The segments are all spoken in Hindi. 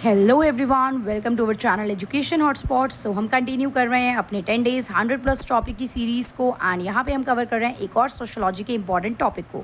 Hello everyone, welcome to our channel Education Hotspot. So हम कंटिन्यू कर रहे हैं अपने 10 डेज 100+ टॉपिक की सीरीज़ को एंड यहाँ पे हम कवर कर रहे हैं एक और सोशोलॉजी के इंपॉर्टेंट टॉपिक को।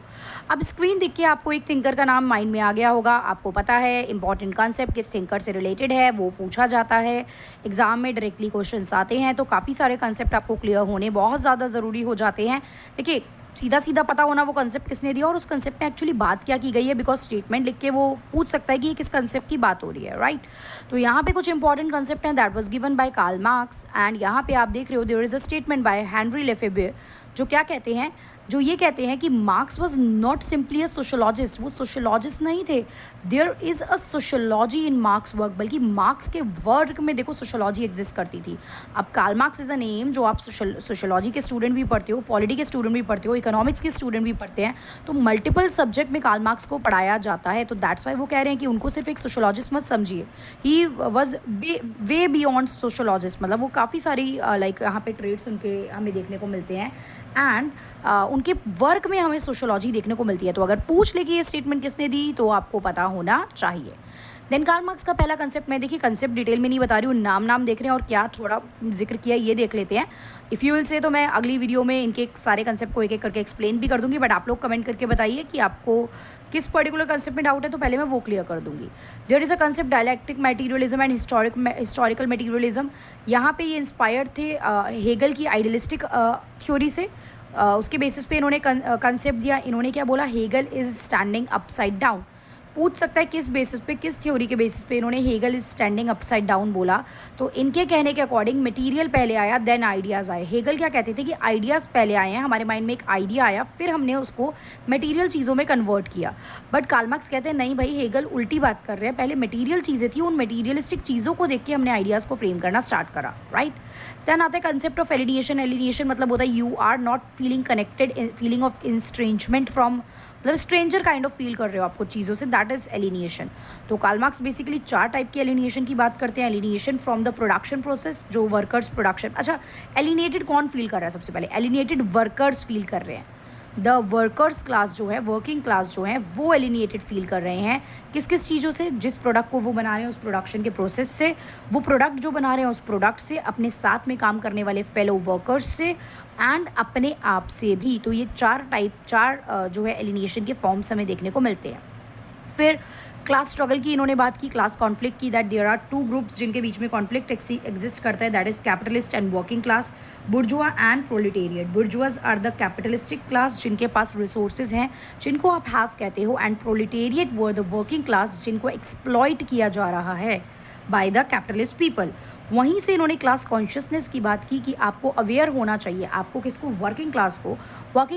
अब स्क्रीन देख के आपको एक थिंकर का नाम माइंड में आ गया होगा। आपको पता है इंपॉर्टेंट कॉन्सेप्ट किस थिंकर से रिलेटेड है, वो पूछा जाता है एग्जाम में, डायरेक्टली क्वेश्चन आते हैं, तो काफ़ी सारे कंसेप्ट आपको क्लियर होने बहुत ज़्यादा ज़रूरी हो जाते हैं। देखिए, सीधा सीधा पता होना वो कंसेप्ट किसने दिया और उस कंसेप्ट में एक्चुअली बात क्या की गई है, बिकॉज स्टेटमेंट लिख के वो पूछ सकता है कि ये किस कंसेप्ट की बात हो रही है, राइट। तो यहाँ पे कुछ इंपॉर्टेंट कंसेप्ट हैं that was given by Karl Marx and यहाँ पे आप देख रहे हो there is a statement by Henri Lefebvre जो क्या कहते हैं, जो ये कहते हैं कि Marx was not simply a sociologist, वो सोशोलॉजिस्ट नहीं थे। There is a sociology in Marx work, बल्कि मार्क्स के वर्क में देखो सोशोलॉजी एग्जिस्ट करती थी। अब Karl Marx is a name जो आप सोशोलॉजी के स्टूडेंट भी पढ़ते हो, पॉलिटी के स्टूडेंट भी पढ़ते हो, इकोनॉमिक्स के स्टूडेंट भी पढ़ते हैं, तो मल्टीपल सब्जेक्ट में कार्ल मार्क्स को पढ़ाया जाता है। तो दैट्स वाई वो कह रहे हैं कि उनको सिर्फ एक सोशोलॉजिस्ट मत समझिए, he was way beyond sociologist, मतलब वो काफ़ी सारी लाइक यहाँ पे ट्रेड्स उनके हमें देखने को मिलते हैं एंड उनके वर्क में हमें सोशोलॉजी देखने को मिलती है। तो अगर पूछ ले कि ये स्टेटमेंट किसने दी तो आपको पता होना चाहिए। देन कार्ल मार्क्स का पहला कंसेप्ट, मैं देखिए कंसेप्ट डिटेल में नहीं बता रही हूँ, नाम देख रहे हैं और क्या थोड़ा जिक्र किया ये देख लेते हैं। इफ़ यू विल से तो मैं अगली वीडियो में इनके सारे कंसेप्ट को एक एक करके एक्सप्लेन भी कर दूंगी, बट आप लोग कमेंट करके बताइए कि आपको किस पर्टिकुलर कंसेप्ट में डाउट है, तो पहले मैं वो क्लियर कर दूंगी। There is a concept dialectical materialism and historical materialism. यहाँ पे ये इंस्पायर्ड थे हेगल की आइडियलिस्टिक थ्योरी से। उसके बेसिस पे इन्होंने कंसेप्ट दिया। इन्होंने क्या बोला, Hegel is standing upside down. पूछ सकता है किस बेसिस पे, किस थ्योरी के बेसिस पे इन्होंने Hegel is standing upside down बोला। तो इनके कहने के अकॉर्डिंग मटेरियल पहले आया देन आइडियाज़ आए। हेगल क्या कहते थे कि आइडियाज़ पहले आए हैं, हमारे माइंड में एक आइडिया आया, फिर हमने उसको मटेरियल चीज़ों में कन्वर्ट किया। बट कार्ल मार्क्स कहते हैं नहीं भाई, हेगल उल्टी बात कर रहे हैं, पहले मटेरियल चीज़ें थी, उन मटेरियलिस्टिक चीज़ों को देख के हमने आइडियाज़ को फ्रेम करना स्टार्ट करा, राइट। देन आता है कंसेप्ट ऑफ एलिनिएशन। एलिनिएशन मतलब होता है you are not feeling connected, feeling of estrangement from, मतलब स्ट्रेंजर काइंड ऑफ फील कर रहे हो आपको चीज़ों से, दैट इज एलिनिएशन। तो कार्ल मार्क्स बेसिकली 4 टाइप के एलिनिएशन की बात करते हैं। Alienation from the production process, जो वर्कर्स प्रोडक्शन, अच्छा एलिनिएटेड कौन फील कर रहा है, सबसे पहले एलिनिएटेड वर्कर्स फील कर रहे हैं। द वर्कर्स क्लास जो है, वर्किंग क्लास जो है, वो एलिनिएटेड फील कर रहे हैं किस किस चीज़ों से, जिस प्रोडक्ट को वो बना रहे हैं उस प्रोडक्शन के प्रोसेस से, वो प्रोडक्ट जो बना रहे हैं उस प्रोडक्ट से, अपने साथ में काम करने वाले फेलो वर्कर्स से एंड अपने आप से भी। तो ये 4 जो है एलिनिएशन के फॉर्म्स हमें देखने को मिलते हैं। फिर क्लास स्ट्रगल की इन्होंने बात की, क्लास कॉन्फ्लिक्ट की, दैट देयर आर 2 ग्रुप्स जिनके बीच में कॉन्फ्लिक्ट एग्जिस्ट करता है, that is capitalist and working class, bourgeois and proletariat. Bourgeoisie are the capitalistic class जिनके पास रिसोर्सेज हैं, जिनको आप हैव कहते हो, and proletariat were the working class जिनको एक्सप्लॉइट किया जा रहा है बाय द कैपिटलिस्ट पीपल। वहीं से इन्होंने क्लास कॉन्शियसनेस की बात की कि आपको अवेयर होना चाहिए, आपको किसको, वर्किंग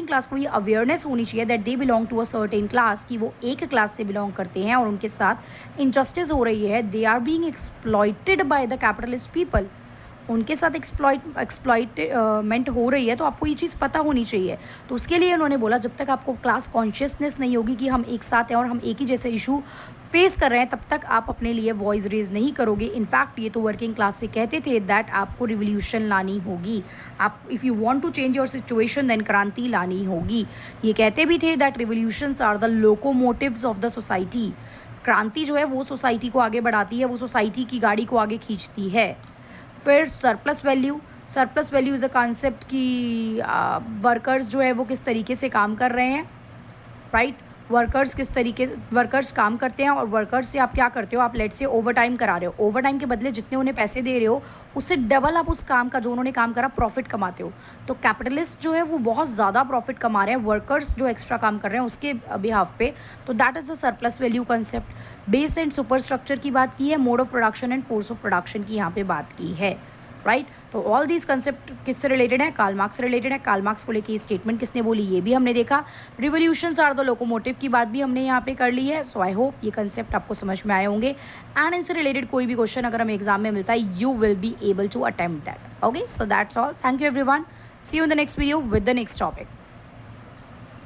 क्लास को ये अवेयरनेस होनी चाहिए that they belong to a certain class, कि वो एक क्लास से बिलोंग करते हैं और उनके साथ इनजस्टिस हो रही है, they are being exploited by the capitalist people, उनके साथ एक्सप्लॉइटमेंट हो रही है। तो आपको ये चीज़ पता होनी चाहिए। तो उसके लिए उन्होंने बोला जब तक आपको क्लास कॉन्शियसनेस नहीं होगी कि हम एक साथ हैं और हम एक ही जैसे इशू फेस कर रहे हैं, तब तक आप अपने लिए वॉइस रेज नहीं करोगे। इनफैक्ट ये तो वर्किंग क्लास से कहते थे दैट आपको रिवोल्यूशन लानी होगी, आप if you want to change your situation then क्रांति लानी होगी। ये कहते भी थे that revolutions are the locomotives of the society. क्रांति जो है वो सोसाइटी को आगे बढ़ाती है, वो सोसाइटी की गाड़ी को आगे खींचती है। फिर surplus value is a concept कि वर्कर्स जो है वो किस तरीके से काम कर रहे हैं, राइट। वर्कर्स काम करते हैं और वर्कर्स से आप क्या करते हो, आप लेट से ओवर टाइम करा रहे हो, ओवर टाइम के बदले जितने उन्हें पैसे दे रहे हो उससे डबल आप उस काम का, जो उन्होंने काम करा, प्रॉफिट कमाते हो। तो कैपिटलिस्ट जो है वो बहुत ज़्यादा प्रॉफिट कमा रहे हैं वर्कर्स जो एक्स्ट्रा काम कर रहे हैं उसके बिहाफ पे। तो that is the surplus value concept. Base and super structure की बात की है, mode of production and force of production की यहाँ पे बात की है, राइट। तो ऑल दीज कंसेप्ट किससे रिलेटेड है, कार्ल मार्क्स से रिलेटेड है। कार्ल मार्क्स को लेके ये स्टेटमेंट किसने बोली ये भी हमने देखा। रिवोल्यूशंस आर द लोकोमोटिव की बात भी हमने यहाँ पे कर ली है। सो आई होप ये कंसेप्ट आपको समझ में आए होंगे एंड इनसे रिलेटेड कोई भी क्वेश्चन अगर हमें एग्जाम में मिलता है, you will be able to attempt that. Okay, so that's all, thank you everyone, see you in the next video with the next topic.